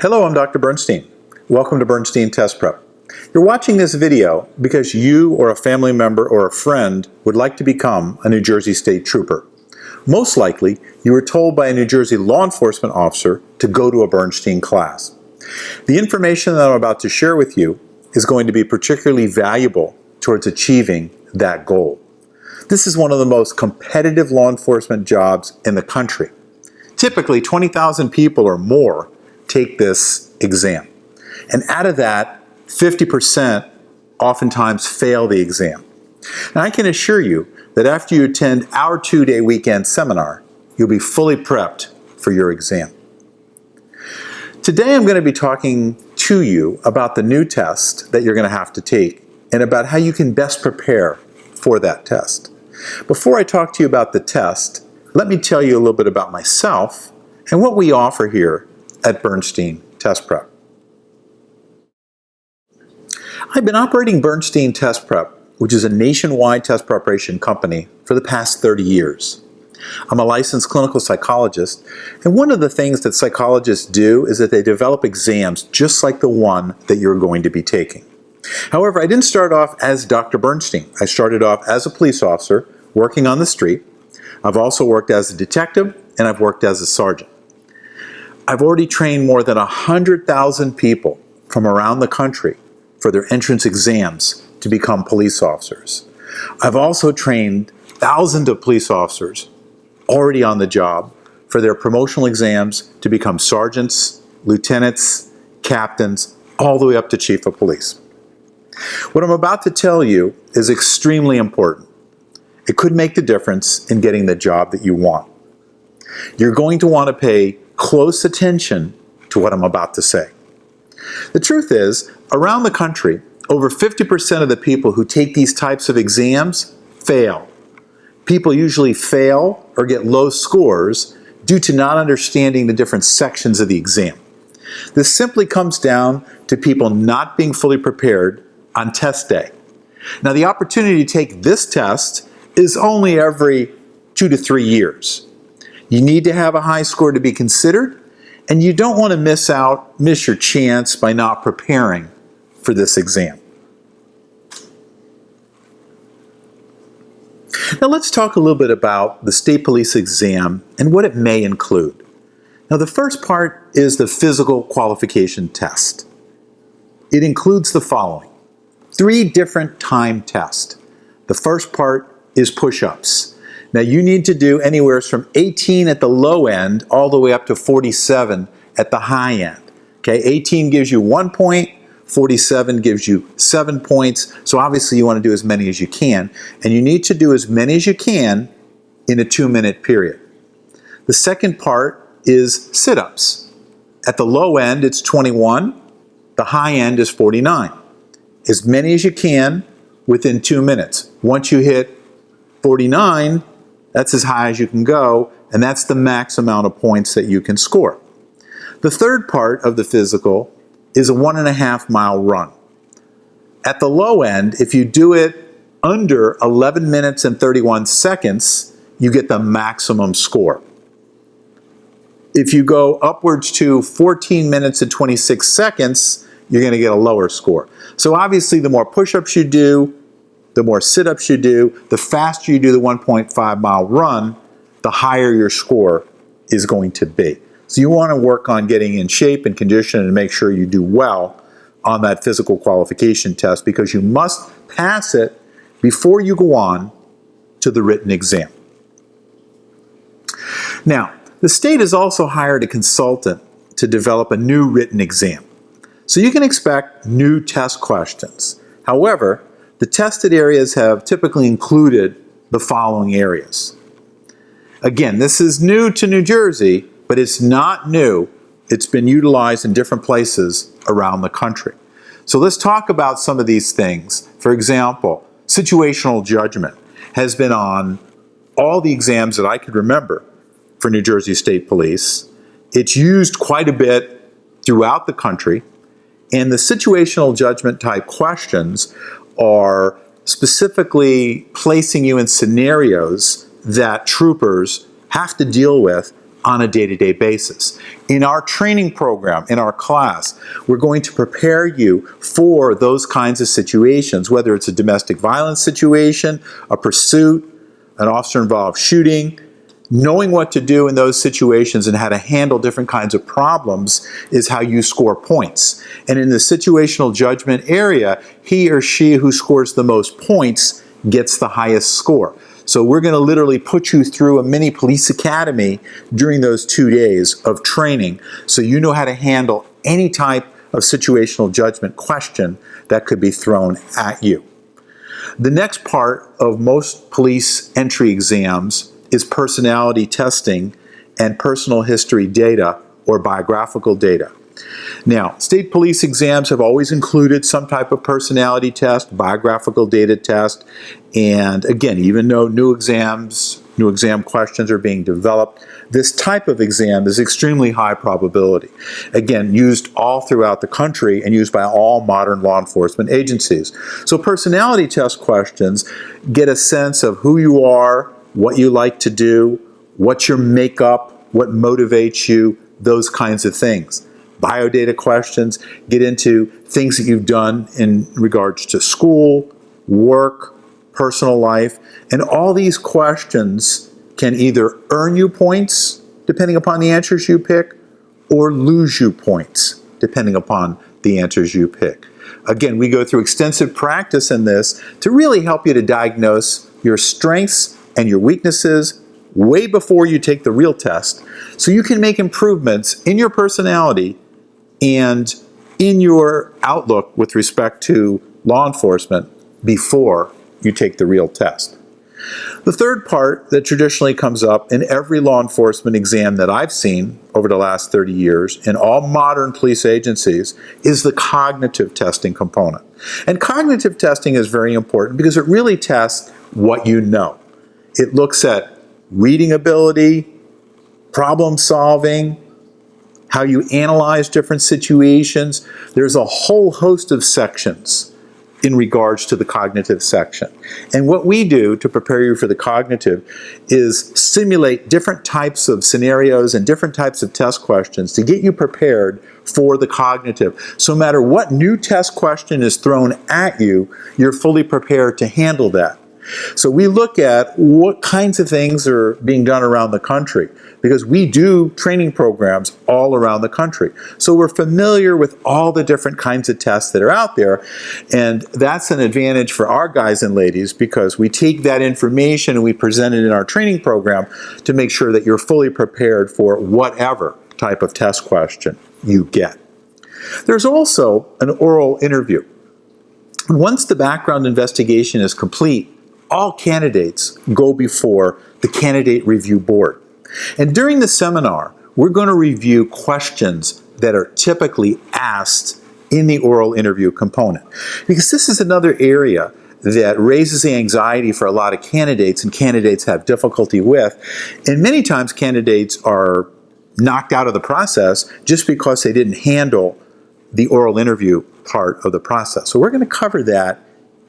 Hello, I'm Dr. Bernstein. Welcome to Bernstein Test Prep. You're watching this video because you or a family member or a friend would like to become a New Jersey State Trooper. Most likely, you were told by a New Jersey law enforcement officer to go to a Bernstein class. The information that I'm about to share with you is going to be particularly valuable towards achieving that goal. This is one of the most competitive law enforcement jobs in the country. Typically, 20,000 people or more take this exam. And out of that, 50% oftentimes fail the exam. Now, I can assure you that after you attend our 2-day weekend seminar, you'll be fully prepped for your exam. Today, I'm going to be talking to you about the new test that you're going to have to take and about how you can best prepare for that test. Before I talk to you about the test, let me tell you a little bit about myself and what we offer here at Bernstein Test Prep. I've been operating Bernstein Test Prep, which is a nationwide test preparation company, for the past 30 years. I'm a licensed clinical psychologist, and one of the things that psychologists do is that they develop exams just like the one that you're going to be taking. However, I didn't start off as Dr. Bernstein. I started off as a police officer working on the street. I've also worked as a detective, and I've worked as a sergeant. I've already trained more than 100,000 people from around the country for their entrance exams to become police officers. I've also trained thousands of police officers already on the job for their promotional exams to become sergeants, lieutenants, captains, all the way up to chief of police. What I'm about to tell you is extremely important. It could make the difference in getting the job that you want. You're going to want to pay close attention to what I'm about to say. The truth is, around the country, over 50% of the people who take these types of exams fail. People usually fail or get low scores due to not understanding the different sections of the exam. This simply comes down to people not being fully prepared on test day. Now, the opportunity to take this test is only every 2 to 3 years. You need to have a high score to be considered, and you don't want to miss your chance by not preparing for this exam. Now let's talk a little bit about the state police exam and what it may include. Now the first part is the physical qualification test. It includes the following: 3 different time tests. The first part is push-ups. Now you need to do anywhere from 18 at the low end all the way up to 47 at the high end. Okay, 18 gives you 1 point, 47 gives you 7 points. So obviously you want to do as many as you can, and you need to do as many as you can in a 2-minute period. The second part is sit-ups. At the low end it's 21, the high end is 49. As many as you can within 2 minutes. Once you hit 49, that's as high as you can go, and that's the max amount of points that you can score. The third part of the physical is a 1.5 mile run. At the low end, if you do it under 11 minutes and 31 seconds, you get the maximum score. If you go upwards to 14 minutes and 26 seconds, you're going to get a lower score. So obviously the more push-ups you do, the more sit-ups you do, the faster you do the 1.5 mile run, the higher your score is going to be. So you want to work on getting in shape and condition and make sure you do well on that physical qualification test, because you must pass it before you go on to the written exam. Now, the state has also hired a consultant to develop a new written exam. So you can expect new test questions. However, the tested areas have typically included the following areas. Again, this is new to New Jersey, but it's not new. It's been utilized in different places around the country. So let's talk about some of these things. For example, situational judgment has been on all the exams that I could remember for New Jersey State Police. It's used quite a bit throughout the country, and the situational judgment type questions are specifically placing you in scenarios that troopers have to deal with on a day-to-day basis. In our training program, in our class, we're going to prepare you for those kinds of situations, whether it's a domestic violence situation, a pursuit, an officer-involved shooting. Knowing what to do in those situations and how to handle different kinds of problems is how you score points. And in the situational judgment area, he or she who scores the most points gets the highest score. So we're going to literally put you through a mini police academy during those 2 days of training so you know how to handle any type of situational judgment question that could be thrown at you. The next part of most police entry exams is personality testing and personal history data or biographical data. Now, state police exams have always included some type of personality test, biographical data test, and again, even though new exam questions are being developed, this type of exam is extremely high probability. Again, used all throughout the country and used by all modern law enforcement agencies. So personality test questions get a sense of who you are, what you like to do, what's your makeup, what motivates you, those kinds of things. Biodata questions get into things that you've done in regards to school, work, personal life, and all these questions can either earn you points, depending upon the answers you pick, or lose you points, depending upon the answers you pick. Again, we go through extensive practice in this to really help you to diagnose your strengths and your weaknesses way before you take the real test, so you can make improvements in your personality and in your outlook with respect to law enforcement before you take the real test. The third part that traditionally comes up in every law enforcement exam that I've seen over the last 30 years in all modern police agencies is the cognitive testing component. And cognitive testing is very important because it really tests what you know. It looks at reading ability, problem solving, how you analyze different situations. There's a whole host of sections in regards to the cognitive section. And what we do to prepare you for the cognitive is simulate different types of scenarios and different types of test questions to get you prepared for the cognitive. So no matter what new test question is thrown at you, you're fully prepared to handle that. So we look at what kinds of things are being done around the country, because we do training programs all around the country. So we're familiar with all the different kinds of tests that are out there, and that's an advantage for our guys and ladies because we take that information and we present it in our training program to make sure that you're fully prepared for whatever type of test question you get. There's also an oral interview. Once the background investigation is complete, all candidates go before the candidate review board. And during the seminar, we're going to review questions that are typically asked in the oral interview component. Because this is another area that raises the anxiety for a lot of candidates and candidates have difficulty with. And many times candidates are knocked out of the process just because they didn't handle the oral interview part of the process. So we're going to cover that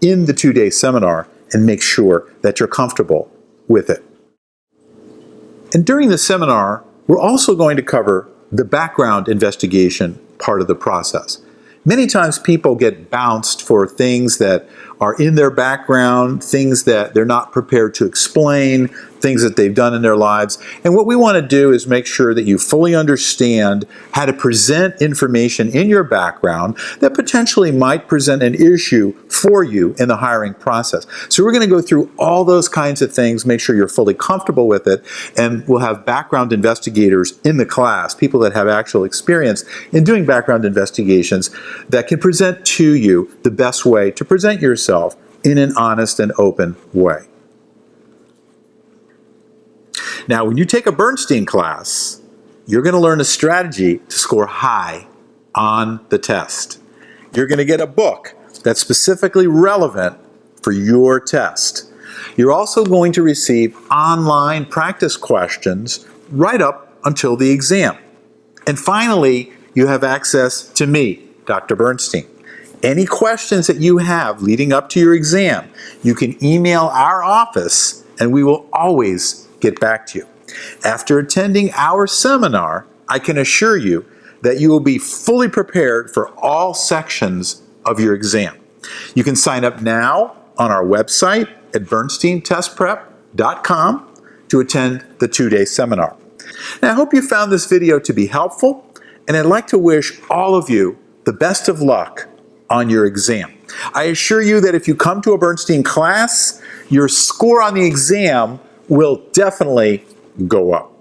in the 2-day seminar and make sure that you're comfortable with it. And during the seminar, we're also going to cover the background investigation part of the process. Many times people get bounced for things that are in their background, things that they're not prepared to explain, things that they've done in their lives. And what we want to do is make sure that you fully understand how to present information in your background that potentially might present an issue for you in the hiring process. So we're going to go through all those kinds of things, make sure you're fully comfortable with it, and we'll have background investigators in the class, people that have actual experience in doing background investigations that can present to you the best way to present yourself in an honest and open way. Now, when you take a Bernstein class, you're going to learn a strategy to score high on the test. You're going to get a book that's specifically relevant for your test. You're also going to receive online practice questions right up until the exam. And finally, you have access to me, Dr. Bernstein. Any questions that you have leading up to your exam, you can email our office and we will always get back to you. After attending our seminar, I can assure you that you will be fully prepared for all sections of your exam. You can sign up now on our website at bernsteintestprep.com to attend the 2-day seminar. Now, I hope you found this video to be helpful, and I'd like to wish all of you the best of luck on your exam. I assure you that if you come to a Bernstein class, your score on the exam will definitely go up.